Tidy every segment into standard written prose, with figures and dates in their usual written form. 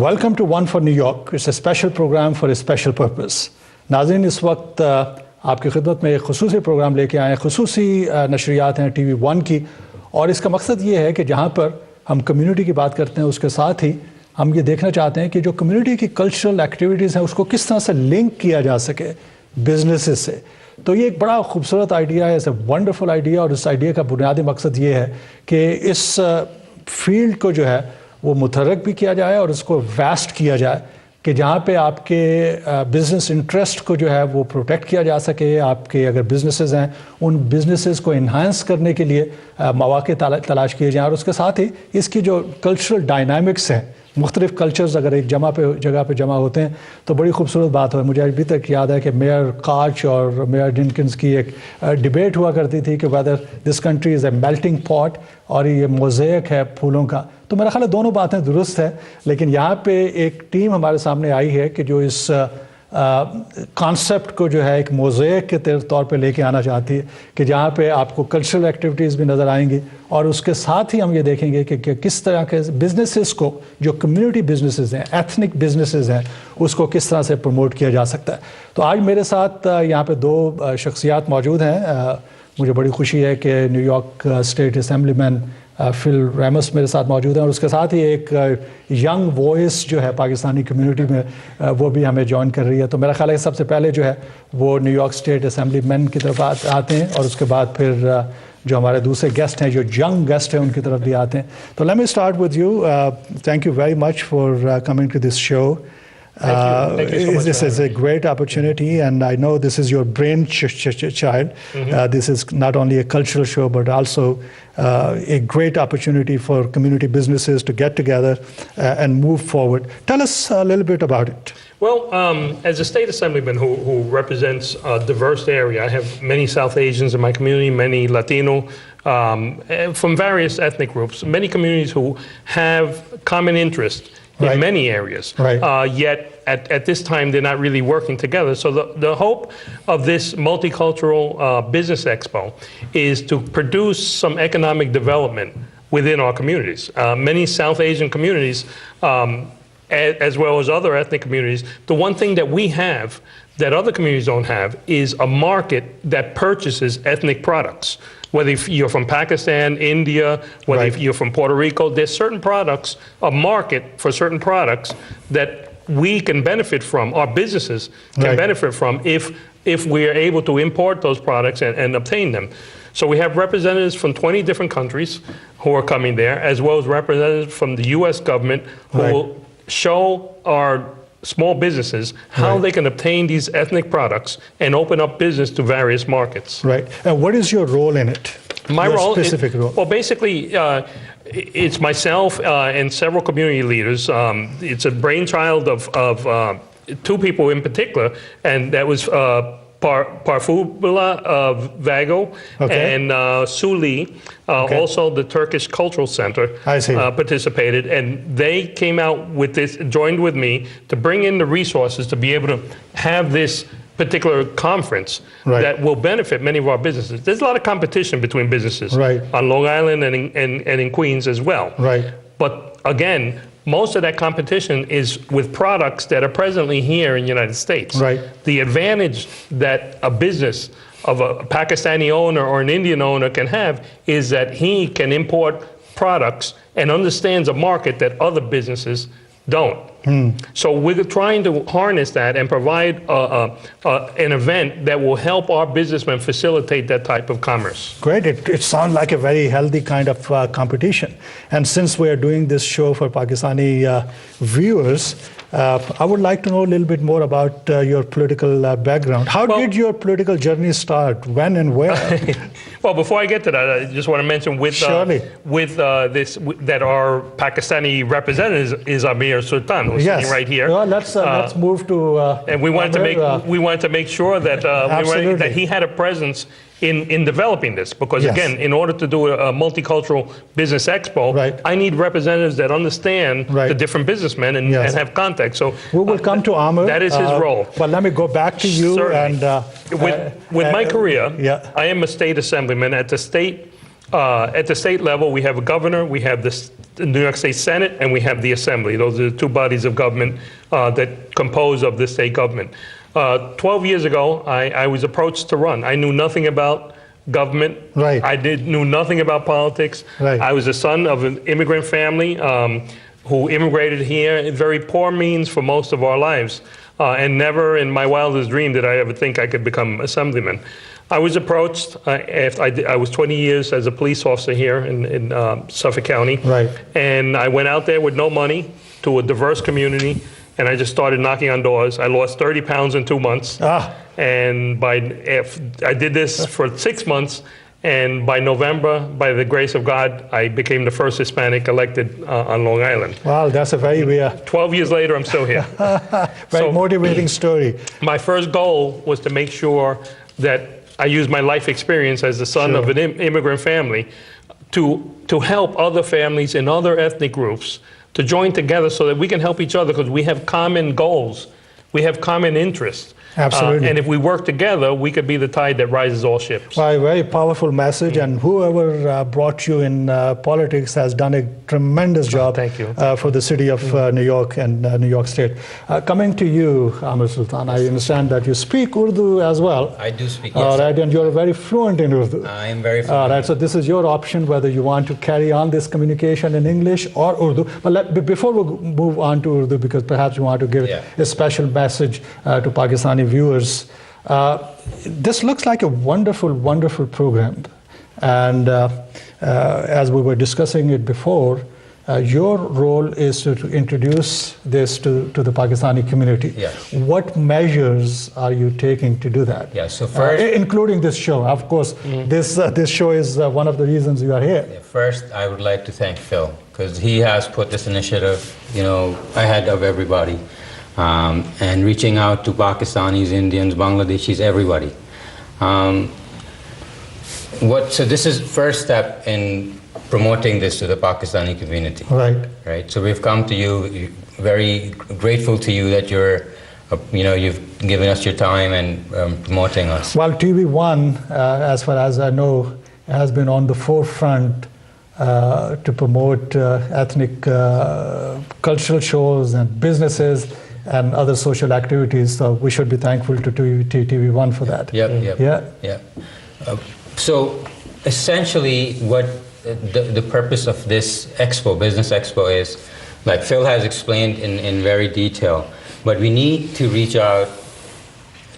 Welcome to one for New York, it's a special program for a special purpose. नाज़रीन, इस वक्त आपकी खिदमत में एक खुसूसी प्रोग्राम लेके आए हैं। खुसूसी नशरियात हैं TV1 की, और इसका मकसद ये है कि जहाँ पर हम कम्युनिटी की बात करते हैं, उसके साथ ही हम ये देखना चाहते हैं कि जो कम्युनिटी की कल्चरल एक्टिविटीज़ हैं उसको किस तरह से लिंक किया जा सके बिजनेसेस से। तो ये एक बड़ा खूबसूरत आइडिया है, इट्स अ वंडरफुल आइडिया, और इस आइडिया का बुनियादी मकसद ये है कि इस फील्ड को जो है वो मुतहर्रिक भी किया जाए और इसको वास्ट किया जाए कि जहाँ पे आपके बिज़नेस इंटरेस्ट को जो है वो प्रोटेक्ट किया जा सके। आपके अगर बिजनेसेस हैं, उन बिजनेसेस को इन्हांस करने के लिए मौके तलाश किए जाएँ, और उसके साथ ही इसकी जो कल्चरल डायनामिक्स हैं, मुख्तलिफ कल्चर्स अगर एक जगह पे जमा होते हैं तो बड़ी खूबसूरत बात है। मुझे अभी तक याद है कि मेयर काच और मेयर डिनकिंस की एक डिबेट हुआ करती थी कि whether this country is a melting pot और ये मोज़ेक है फूलों का। तो मेरा ख्याल है दोनों बातें दुरुस्त है, लेकिन यहाँ पे एक टीम हमारे सामने आई है कि जो इस कॉन्सेप्ट को जो है एक मोज़ेक के तौर पे लेके आना चाहती है कि जहाँ पे आपको कल्चरल एक्टिविटीज़ भी नज़र आएंगी, और उसके साथ ही हम ये देखेंगे कि किस तरह के बिजनेसेस को, जो कम्युनिटी बिजनेसेस हैं, एथनिक बिजनेसेस हैं, उसको किस तरह से प्रमोट किया जा सकता है। तो आज मेरे साथ यहाँ पे दो शख्सियात मौजूद हैं। मुझे बड़ी खुशी है कि न्यूयॉर्क स्टेट असेंबलीमैन फिल रैमस मेरे साथ मौजूद हैं, और उसके साथ ही एक यंग वॉइस जो है पाकिस्तानी कम्युनिटी में वो भी हमें ज्वाइन कर रही है। तो मेरा ख्याल है सबसे पहले जो है वो न्यूयॉर्क स्टेट असेंबलीमैन की तरफ आते हैं, और उसके बाद फिर जो हमारे दूसरे गेस्ट हैं, जो यंग गेस्ट हैं, उनकी तरफ भी आते हैं। तो let me start with you. Thank you very much for coming to this show. Thank you so much. This is a great opportunity, and I know this is your brainchild. This is not only a cultural show, but also a great opportunity for community businesses to get together and move forward. Tell us a little bit about it. Well, as a state assemblyman who represents a diverse area, I have many South Asians in my community, many Latino, from various ethnic groups, many communities who have common interest in many areas. Yet at this time, they're not really working together. So the hope of this multicultural business expo is to produce some economic development within our communities. Many South Asian communities, as well as other ethnic communities, the one thing that we have that other communities don't have is a market that purchases ethnic products. Whether you're from Pakistan, India, whether you're from Puerto Rico, there's certain products, a market for certain products that we can benefit from, our businesses can benefit from if we are able to import those products and obtain them. So we have representatives from 20 different countries who are coming there, as well as representatives from the US government who will show our small businesses how they can obtain these ethnic products and open up business to various markets. Right. And what is your role in it? My your role, specific role? Well, basically, it's myself and several community leaders. It's a brainchild of two people in particular, and that was Parfubula Vago and Suli, also the Turkish Cultural Center participated, and they came out with this, joined with me to bring in the resources to be able to have this particular conference that will benefit many of our businesses. There's a lot of competition between businesses on Long Island and in Queens as well. But again, most of that competition is with products that are presently here in the United States. The advantage that a business of a Pakistani owner or an Indian owner can have is that he can import products and understands a market that other businesses don't. So we're trying to harness that and provide an event that will help our businessmen facilitate that type of commerce. Great. It sounds like a very healthy kind of competition. And since we are doing this show for Pakistani viewers, I would like to know a little bit more about your political background. How did your political journey start? When and where? Well, before I get to that, I just want to mention that our Pakistani representative is Aamir Sultan, who's sitting right here. Well, let's move to. And we wanted to make sure that that he had a presence in developing this, because again, in order to do a multicultural business expo, I need representatives that understand the different businessmen and have contact. So we will come to Aamir. That is his role. But let me go back to you. Certainly. And with my career, I am a state assemblyman at the state. At the state level, we have a governor, we have the the New York State Senate, and we have the Assembly. Those are the two bodies of government that compose of the state government. 12 years ago, I was approached to run. I knew nothing about government. Right. I knew nothing about politics. Right. I was the son of an immigrant family who immigrated here in very poor means for most of our lives. And never in my wildest dream did I ever think I could become assemblyman. I was approached after I was 20 years as a police officer here in Suffolk County. Right. And I went out there with no money to a diverse community, and I just started knocking on doors. I lost 30 pounds in 2 months. And I did this for 6 months, and by November, by the grace of God, I became the first Hispanic elected on Long Island. Wow, that's a very 12 years later, I'm still here. very motivating story. My first goal was to make sure that I used my life experience as the son of an immigrant family to help other families in other ethnic groups to join together so that we can help each other, because we have common goals. We have common interests. Absolutely. And if we work together, we could be the tide that rises all ships. Well, a very powerful message, and whoever brought you in politics has done a tremendous job. Thank you. For the city of New York and New York State. Coming to you, Aamir Sultan, I understand that you speak Urdu as well. I do speak, yes. All right, and you're very fluent in Urdu. I am very fluent. All right, so this is your option, whether you want to carry on this communication in English or Urdu. But before we move on to Urdu, because perhaps you want to give a special message to Pakistani viewers, this looks like a wonderful, wonderful program. And as we were discussing it before, your role is to introduce this to the Pakistani community. Yes. What measures are you taking to do that? Yeah, so first, including this show. Of course, this show is one of the reasons you are here. Yeah, first, I would like to thank Phil, because he has put this initiative, ahead of everybody. And reaching out to Pakistanis, Indians, Bangladeshis, everybody. So this is first step in promoting this to the Pakistani community. Right. Right. So we've come to you, very grateful to you that you've given us your time and promoting us. Well, TVONE, as far as I know, has been on the forefront to promote ethnic cultural shows and businesses and other social activities. So we should be thankful to TVONE for that. Yep. So essentially what the purpose of this Expo, Business Expo, is, like Phil has explained in very detail, but we need to reach out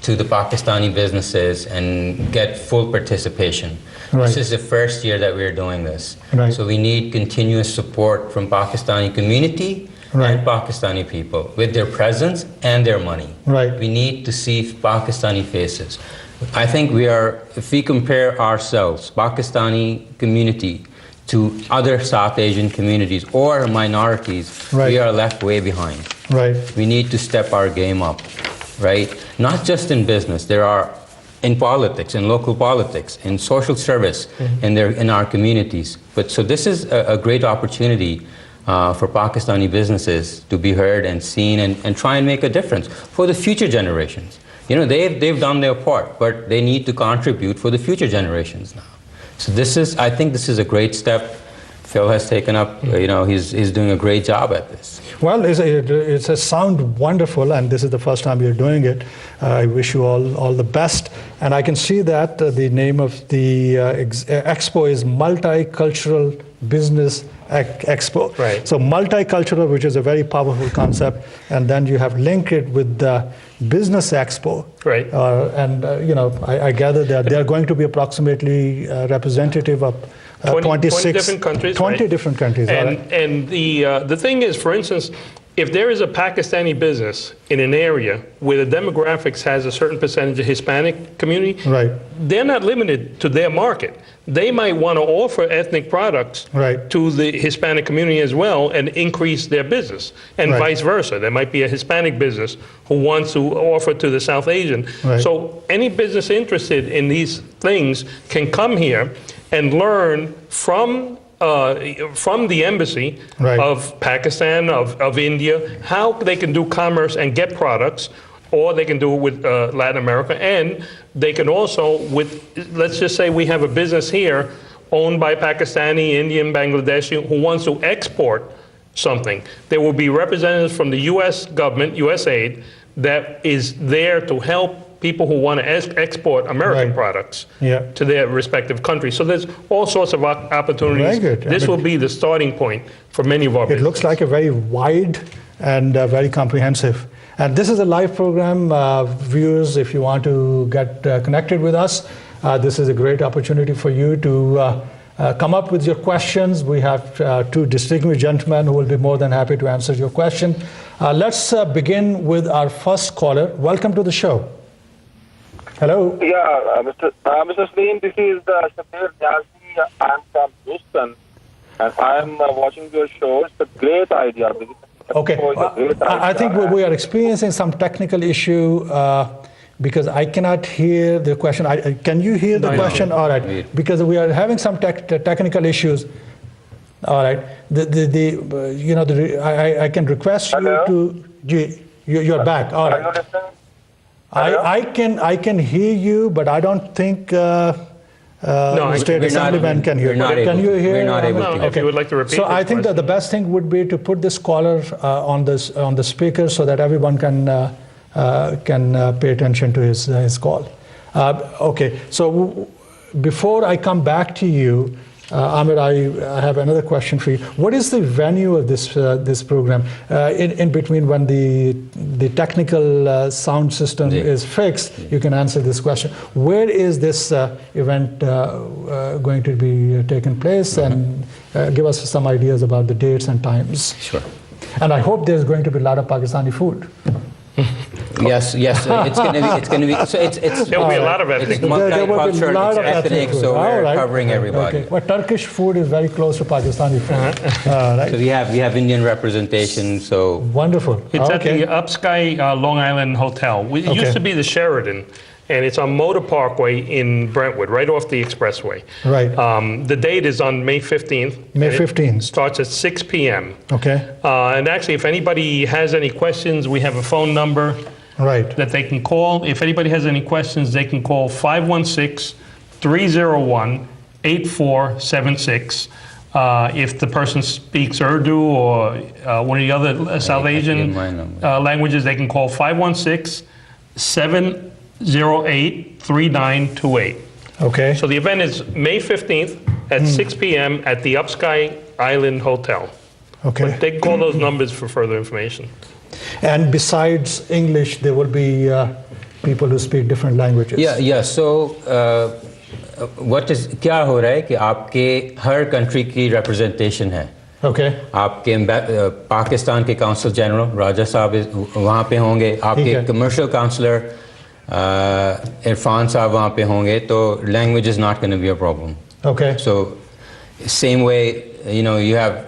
to the Pakistani businesses and get full participation. Right. This is the first year that we're doing this. Right. So we need continuous support from Pakistani community and Pakistani people with their presence and their money. Right. We need to see Pakistani faces. I think if we compare ourselves, Pakistani community, to other South Asian communities or minorities, we are left way behind. Right. We need to step our game up, right? Not just in business. There are in politics, in local politics, in social service, in our communities. But so this is a great opportunity for Pakistani businesses to be heard and seen and try and make a difference for the future generations. They've done their part, but they need to contribute for the future generations now. So I think this is a great step Phil has taken up. He's doing a great job at this. Well, it's a sound wonderful, and this is the first time you're doing it. I wish you all the best. And I can see that the name of the expo is Multicultural Business Expo. Right. So multicultural, which is a very powerful concept, and then you have linked it with the Business Expo. Right. I gather that they are going to be approximately representative of 20 different countries. 20 different countries. And the thing is, for instance, if there is a Pakistani business in an area where the demographics has a certain percentage of Hispanic community, they're not limited to their market. They might want to offer ethnic products to the Hispanic community as well and increase their business, and vice versa. There might be a Hispanic business who wants to offer to the South Asian. So any business interested in these things can come here and learn from the embassy of Pakistan, of India, how they can do commerce and get products, or they can do it with Latin America, and they can also, let's just say we have a business here, owned by Pakistani, Indian, Bangladeshi, who wants to export something, there will be representatives from the U.S. government, USAID, that is there to help people who want to export American products to their respective countries. So there's all sorts of opportunities. Very good. This will be the starting point for many of our businesses. It looks like a very wide and very comprehensive. And this is a live program. Viewers, if you want to get connected with us, this is a great opportunity for you to come up with your questions. We have two distinguished gentlemen who will be more than happy to answer your question. Let's begin with our first caller. Welcome to the show. Hello. Yeah, Mr. Saleem, this is Shabir Niazi. I'm from Houston, and I'm watching your show. It's a great idea. Okay. I think we are experiencing some technical issue because I cannot hear the question. Can you hear the question? All right. Because we are having some technical issues. All right. I can request you to. You're back. All right. Are you listening? I can hear you, but I don't think State Assemblyman can hear. Can you hear? We're not able to. Okay. If you would like to repeat. So I think that the best thing would be to put this caller on the speaker so that everyone can pay attention to his call. Okay. So before I come back to you, Aamir, I have another question for you. What is the venue of this program? In between, when the technical sound system is fixed, you can answer this question. Where is this event going to be taking place? And give us some ideas about the dates and times. Sure. And I hope there's going to be a lot of Pakistani food. Yes, it's going to be. So there'll be a lot of ethnic. It's multicultural, it's ethnic, so we're covering everybody. Okay. Well, Turkish food is very close to Pakistani food. Right. So we have Indian representation. So wonderful. It's at the Upsky Long Island Hotel. It used to be the Sheraton, and it's on Motor Parkway in Brentwood, right off the expressway. Right. The date is on May 15th. May 15th. Starts at 6 p.m. Okay. And actually, if anybody has any questions, we have a phone number that they can call. If anybody has any questions, they can call 516-301-8476. If the person speaks Urdu or one of the other South Asian languages, they can call 516-708-3928. Okay. So the event is May 15th at 6 p.m. at the Upsky Island Hotel. Okay. But they can call those numbers for further information. And besides English, there will be people who speak different languages. Yeah. So क्या हो रहा है कि आपके हर country की representation है. Okay. आपके पाकिस्तान के काउंसिल जनरल राजा साहब वहाँ पे होंगे. आपके कमर्शियल काउंसलर इरफान साहब वहाँ पे होंगे. तो language is not going to be a problem. Okay. So same way, you have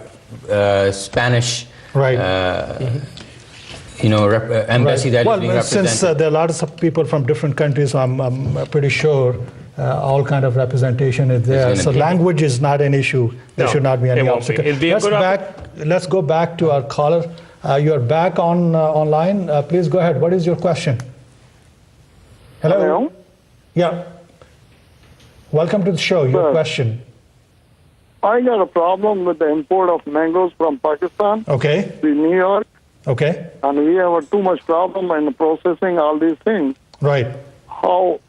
Spanish. Right. Embassy that is being represented. Since there are lots of people from different countries, I'm pretty sure all kind of representation is there. So language is not an issue. There should not be any obstacle. Let's go back to our caller. You're back online. Please go ahead. What is your question? Hello? Yeah. Welcome to the show. Your question. I got a problem with the import of mangoes from Pakistan. Okay. To New York. Okay. And we have too much problem in processing all these things. Right. How?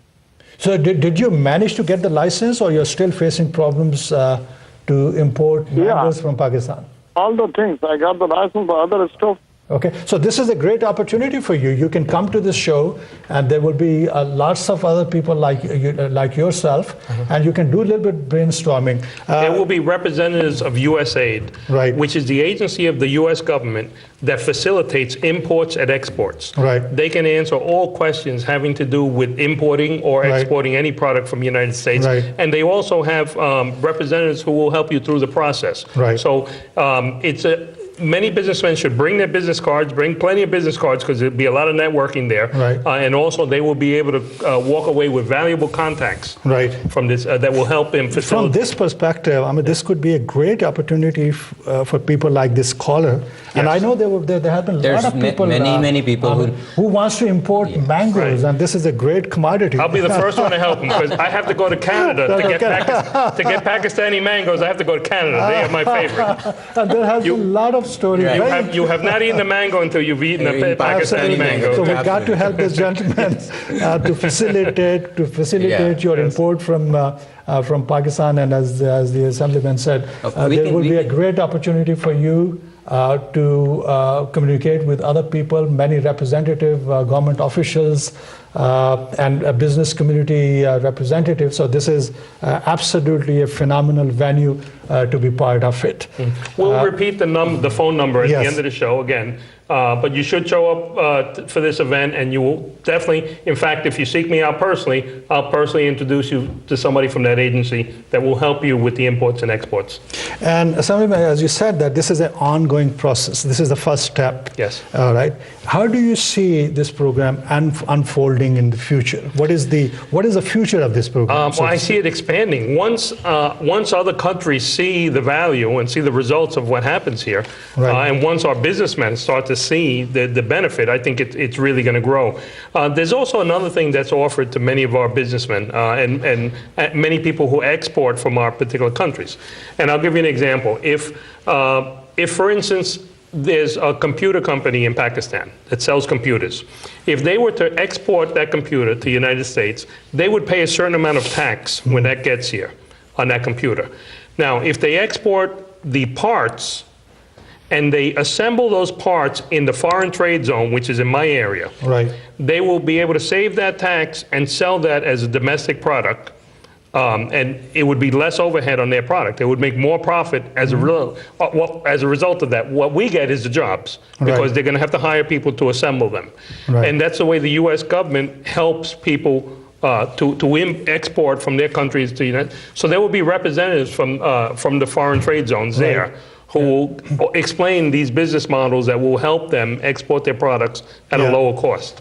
So did you manage to get the license, or you're still facing problems to import mangoes from Pakistan? All the things. I got the license for other stuff. Okay, so this is a great opportunity for you. You can come to this show, and there will be lots of other people like yourself, and you can do a little bit brainstorming. There will be representatives of USAID, which is the agency of the U.S. government that facilitates imports and exports. Right. They can answer all questions having to do with importing or exporting any product from the United States. Right. And they also have representatives who will help you through the process. Right. So it's many businessmen should bring their business cards, bring plenty of business cards, because there'll be a lot of networking there. Right. And also they will be able to walk away with valuable contacts Right. from this that will help them facilitate. From this perspective, I mean, this could be a great opportunity for people like this caller. And I know there have been a lot of people, many people who wants to import mangoes, and this is a great commodity. I'll be the first one to help them, because I have to go to Canada to get Pakistani mangoes. I have to go to Canada. They are my favorite. And there has been a lot of stories. You have not eaten a mango until you've eaten a Pakistani mango. So we got to help this gentleman to facilitate your import from Pakistan. And as the Assemblyman said, there will be a great opportunity for you to communicate with other people, many representative government officials, and a business community representatives. So this is absolutely a phenomenal venue to be part of it. We'll repeat the phone number at the end of the show again. But you should show up for this event, and you will definitely, in fact, if you seek me out personally, I'll personally introduce you to somebody from that agency that will help you with the imports and exports. And Assemblyman, as you said, that this is an ongoing process. This is the first step. Yes. All right. How do you see this program unfolding in the future? What is the future of this program? Well, I see it expanding. Once other countries see the value and see the results of what happens here, and once our businessmen start to see the benefit, I think it's really going to grow. There's also another thing that's offered to many of our businessmen and many people who export from our particular countries. And I'll give you an example. If for instance, there's a computer company in Pakistan that sells computers. If they were to export that computer to the United States, they would pay a certain amount of tax when that gets here on that computer. Now, if they export the parts and they assemble those parts in the foreign trade zone, which is in my area, they will be able to save that tax and sell that as a domestic product. And it would be less overhead on their product. They would make more profit as a result of that. What we get is the jobs, because they're going to have to hire people to assemble them. And that's the way the U.S. government helps people to export from their countries to the United States. So there will be representatives from the foreign trade zones there who will explain these business models that will help them export their products at a lower cost.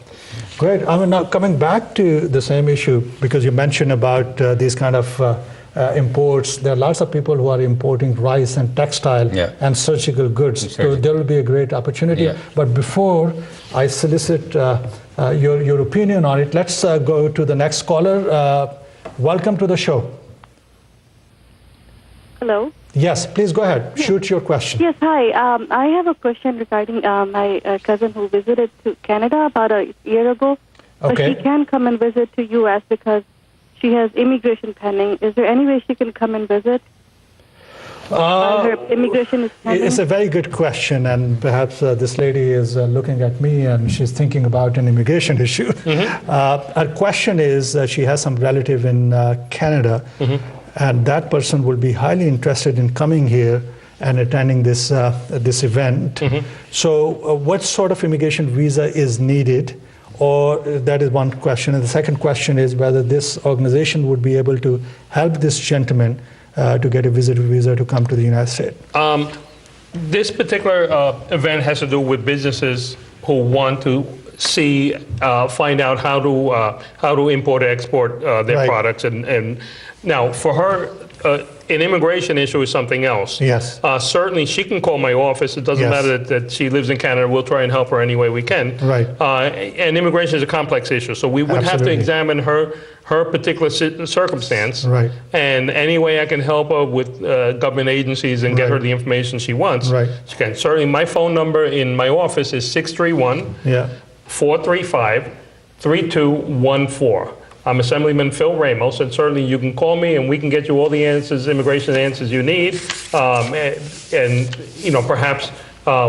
Great. I mean, now coming back to the same issue, because you mentioned about these kind of imports, there are lots of people who are importing rice and textile and surgical goods. So there will be a great opportunity. But before I solicit your opinion on it, let's go to the next caller. Welcome to the show. Hello. Yes, please go ahead. Shoot your question. Yes, hi. I have a question regarding my cousin who visited to Canada about a year ago. But she can't come and visit to U.S. because she has immigration pending. Is there any way she can come and visit? Her immigration is pending? It's a very good question, and perhaps this lady is looking at me and she's thinking about an immigration issue. Her question is she has some relative in Canada, and that person will be highly interested in coming here and attending this event. So what sort of immigration visa is needed? Or that is one question. And the second question is whether this organization would be able to help this gentleman to get a visitor visa to come to the United States. This particular event has to do with businesses who want to find out how to import or export their products. And now, for her, an immigration issue is something else. Yes. Certainly, she can call my office. It doesn't matter that she lives in Canada. We'll try and help her any way we can. Right. And immigration is a complex issue, so we would have to examine her particular circumstance. Right. And any way I can help her with government agencies and get her the information she wants, she can. Certainly, my phone number in my office is 631-435-3214. I'm Assemblyman Phil Ramos, and certainly you can call me and we can get you all the answers, immigration answers you need, and you know, perhaps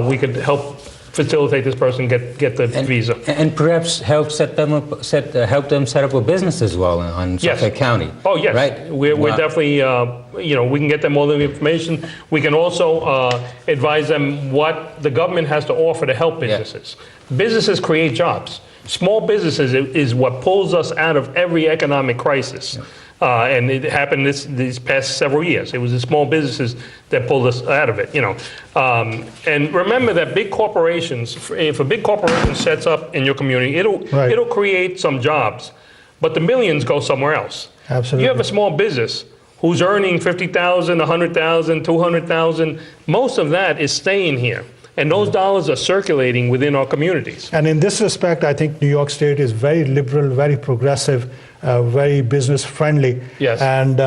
we could help facilitate this person get the visa. And perhaps help set them up, help them set up a business as well on Suffolk County. Oh yes, right. We're definitely you know, we can get them all the information. We can also advise them what the government has to offer to help businesses. Businesses create jobs. Small businesses is what pulls us out of every economic crisis. And it happened these past several years. It was the small businesses that pulled us out of it, you know. And remember that big corporations, if a big corporation sets up in your community, it'll create some jobs, but the millions go somewhere else. Absolutely. You have a small business who's earning $50,000, $100,000, $200,000. Most of that is staying here. And those dollars are circulating within our communities. And in this respect, I think New York State is very liberal, very progressive, very business friendly. Yes. And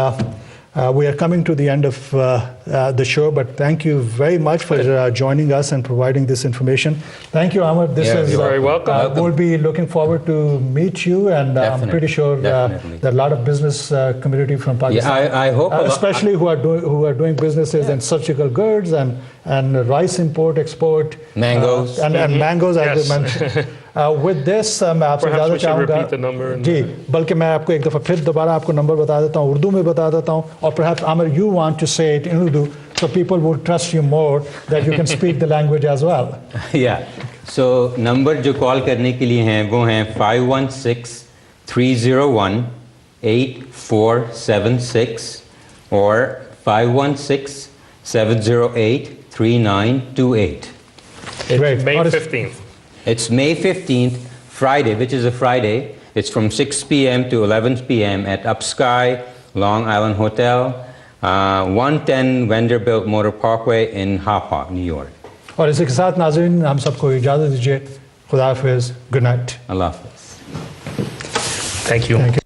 we are coming to the end of the show, but thank you very much for joining us and providing this information. Thank you, Aamir. You're very welcome. We'll be looking forward to meet you, and I'm pretty sure there are a lot of business community from Pakistan. Yeah, I hope, especially who are doing businesses in surgical goods and rice import, export, mangoes, and mangoes, as you mentioned. With this, मैं आपसे ज़्यादा चाहूँगा जी, बल्कि मैं आपको एक दफ़ा फिर दोबारा आपको नंबर बता देता हूँ, उर्दू में बता देता हूँ, और perhaps Aamir, you want to say it in Urdu, so people will trust you more that you can speak the language as well. Yeah. So number जो कॉल करने के लिए हैं वो हैं 516-301-8476 और 516-708-3928. It's May 15th. It's May 15th, Friday, which is a Friday. It's from 6 p.m. to 11 p.m. at Upsky, Long Island Hotel, 110 Vanderbilt Motor Parkway in Hapa, New York. और इसी के साथ नाज़रीन हम सबको इजाज़त दीजिए. खुदा हाफ़िज़. Good night. Allah Hafiz. Thank you. Thank you.